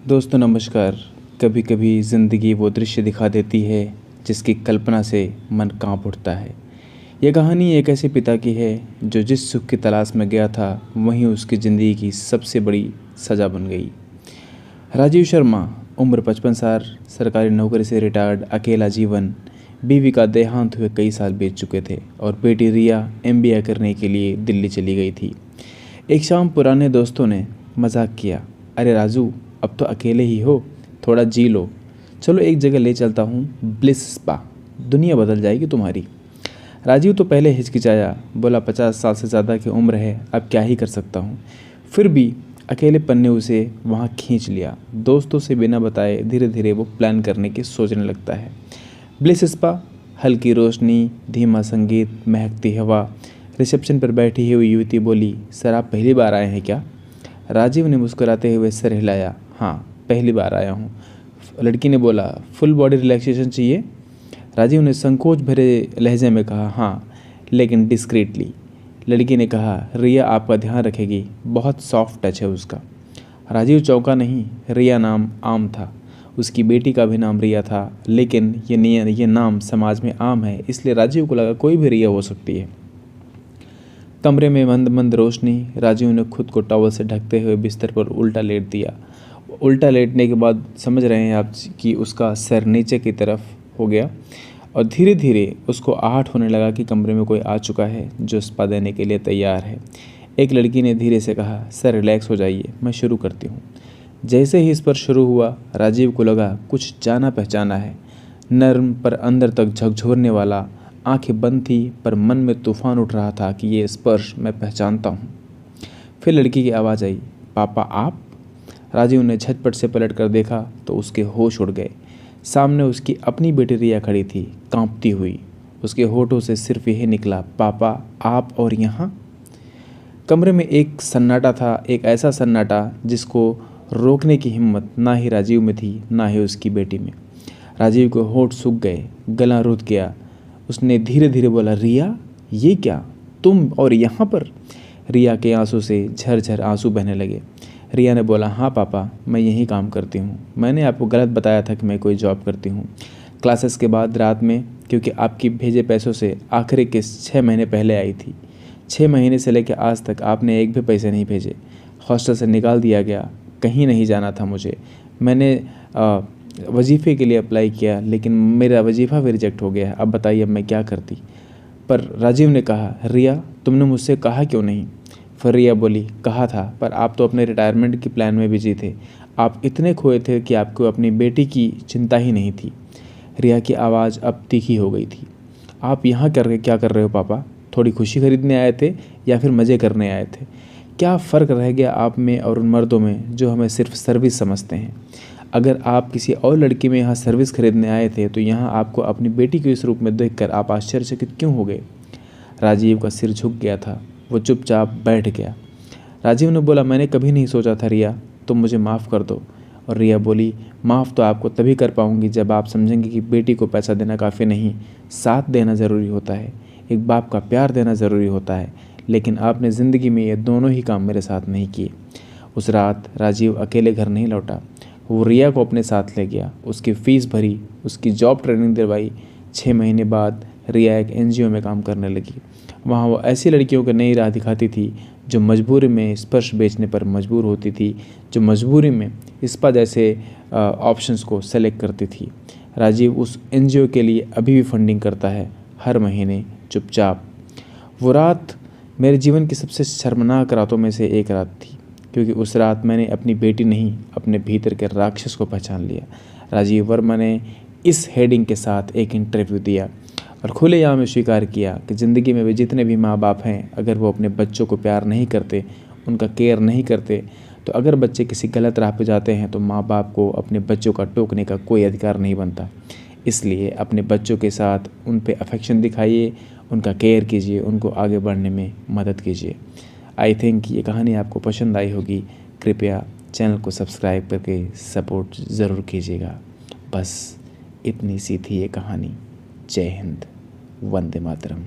दोस्तों नमस्कार। कभी कभी ज़िंदगी वो दृश्य दिखा देती है जिसकी कल्पना से मन कांप उठता है। यह कहानी एक ऐसे पिता की है जो जिस सुख की तलाश में गया था वहीं उसकी ज़िंदगी की सबसे बड़ी सज़ा बन गई। राजीव शर्मा, उम्र 55 साल, सरकारी नौकरी से रिटायर्ड, अकेला जीवन। बीवी का देहांत हुए कई साल बीत चुके थे और बेटी रिया MBA करने के लिए दिल्ली चली गई थी। एक शाम पुराने दोस्तों ने मजाक किया, अरे राजू, अब तो अकेले ही हो, थोड़ा जी लो, चलो एक जगह ले चलता हूँ, ब्लिस स्पा, दुनिया बदल जाएगी तुम्हारी। राजीव तो पहले हिचकिचाया, बोला 50 साल से ज़्यादा की उम्र है, अब क्या ही कर सकता हूँ। फिर भी अकेलेपन ने उसे वहाँ खींच लिया। दोस्तों से बिना बताए धीरे धीरे वो प्लान करने की सोचने लगता है। ब्लिस स्पा, हल्की रोशनी, धीमा संगीत, महकती हवा। रिसेप्शन पर बैठी हुई युवती बोली, सर आप पहली बार आए हैं क्या? राजीव ने मुस्कुराते हुए सर हिलाया, हाँ पहली बार आया हूँ। लड़की ने बोला, फुल बॉडी रिलैक्सेशन चाहिए? राजीव ने संकोच भरे लहजे में कहा, हाँ लेकिन डिस्क्रीटली। लड़की ने कहा, रिया आपका ध्यान रखेगी, बहुत सॉफ्ट टच है उसका। राजीव चौंका नहीं। रिया नाम आम था, उसकी बेटी का भी नाम रिया था, लेकिन ये नाम समाज में आम है, इसलिए राजीव को लगा कोई भी रिया हो सकती है। कमरे में मंद मंद रोशनी। राजीव ने खुद को टॉवल से ढकते हुए बिस्तर पर उल्टा लेट दिया। उल्टा लेटने के बाद समझ रहे हैं आप कि उसका सर नीचे की तरफ हो गया और धीरे धीरे उसको आहट होने लगा कि कमरे में कोई आ चुका है जो स्पा देने के लिए तैयार है। एक लड़की ने धीरे से कहा, सर रिलैक्स हो जाइए, मैं शुरू करती हूँ। जैसे ही स्पर्श शुरू हुआ, राजीव को लगा कुछ जाना पहचाना है, नर्म पर अंदर तक झकझोरने वाला। आंखें बंद थी पर मन में तूफान उठ रहा था कि ये स्पर्श मैं पहचानता हूँ। फिर लड़की की आवाज़ आई, पापा आप? राजीव ने झटपट से पलट कर देखा तो उसके होश उड़ गए। सामने उसकी अपनी बेटी रिया खड़ी थी, कांपती हुई। उसके होठों से सिर्फ यही निकला, पापा आप और यहाँ? कमरे में एक सन्नाटा था, एक ऐसा सन्नाटा जिसको रोकने की हिम्मत ना ही राजीव में थी ना ही उसकी बेटी में। राजीव के होठ सूख गए, गला रुक गया। उसने धीरे धीरे बोला, रिया ये क्या, तुम और यहाँ पर? रिया के आंसू से झरझर आंसू बहने लगे। रिया ने बोला, हाँ पापा, मैं यहीं काम करती हूँ। मैंने आपको गलत बताया था कि मैं कोई जॉब करती हूँ। क्लासेस के बाद रात में, क्योंकि आपकी भेजे पैसों से आखिरी किस्त 6 महीने पहले आई थी। 6 महीने से लेकर आज तक आपने एक भी पैसे नहीं भेजे। हॉस्टल से निकाल दिया गया, कहीं नहीं जाना था मुझे। मैंने वजीफ़े के लिए अप्लाई किया लेकिन मेरा वजीफ़ा भी रिजेक्ट हो गया। अब बताइए अब मैं क्या करती? पर राजीव ने कहा, रिया तुमने मुझसे कहा क्यों नहीं? फिर रिया बोली, कहा था पर आप तो अपने रिटायरमेंट की प्लान में बिजी थे। आप इतने खोए थे कि आपको अपनी बेटी की चिंता ही नहीं थी। रिया की आवाज़ अब तीखी हो गई थी। आप यहाँ करके क्या कर रहे हो पापा? थोड़ी खुशी खरीदने आए थे या फिर मज़े करने आए थे? क्या फ़र्क रह गया आप में और उन मर्दों में जो हमें सिर्फ सर्विस समझते हैं? अगर आप किसी और लड़की में यहाँ सर्विस खरीदने आए थे तो यहाँ आपको अपनी बेटी के इस रूप में देखकर आप आश्चर्यचकित क्यों हो गए? राजीव का सिर झुक गया था, वो चुपचाप बैठ गया। राजीव ने बोला, मैंने कभी नहीं सोचा था रिया, तुम मुझे माफ़ कर दो। और रिया बोली, माफ़ तो आपको तभी कर पाऊँगी जब आप समझेंगे कि बेटी को पैसा देना काफ़ी नहीं, साथ देना ज़रूरी होता है, एक बाप का प्यार देना ज़रूरी होता है। लेकिन आपने ज़िंदगी में ये दोनों ही काम मेरे साथ नहीं किए। उस रात राजीव अकेले घर नहीं लौटा। वो रिया को अपने साथ ले गया, उसकी फ़ीस भरी, उसकी जॉब ट्रेनिंग दिलवाई। 6 महीने बाद रिया एक NGO में काम करने लगी। वहाँ वो ऐसी लड़कियों को नई राह दिखाती थी जो मजबूरी में स्पर्श बेचने पर मजबूर होती थी, जो मजबूरी में स्पा जैसे ऑप्शंस को सेलेक्ट करती थी। राजीव उस NGO के लिए अभी भी फंडिंग करता है, हर महीने चुपचाप। वो रात मेरे जीवन की सबसे शर्मनाक रातों में से एक रात थी, क्योंकि उस रात मैंने अपनी बेटी नहीं, अपने भीतर के राक्षस को पहचान लिया। राजीव वर्मा ने इस हेडिंग के साथ एक इंटरव्यू दिया और खुलेआम स्वीकार किया कि ज़िंदगी में वे जितने भी माँ बाप हैं, अगर वो अपने बच्चों को प्यार नहीं करते, उनका केयर नहीं करते, तो अगर बच्चे किसी गलत राह पर जाते हैं तो माँ बाप को अपने बच्चों का टोकने का कोई अधिकार नहीं बनता। इसलिए अपने बच्चों के साथ उन पे अफेक्शन दिखाइए, उनका केयर कीजिए, उनको आगे बढ़ने में मदद कीजिए। आई थिंक ये कहानी आपको पसंद आई होगी। कृपया चैनल को सब्सक्राइब करके सपोर्ट ज़रूर कीजिएगा। बस इतनी सी थी ये कहानी। जय हिंद, वंदे मातरम।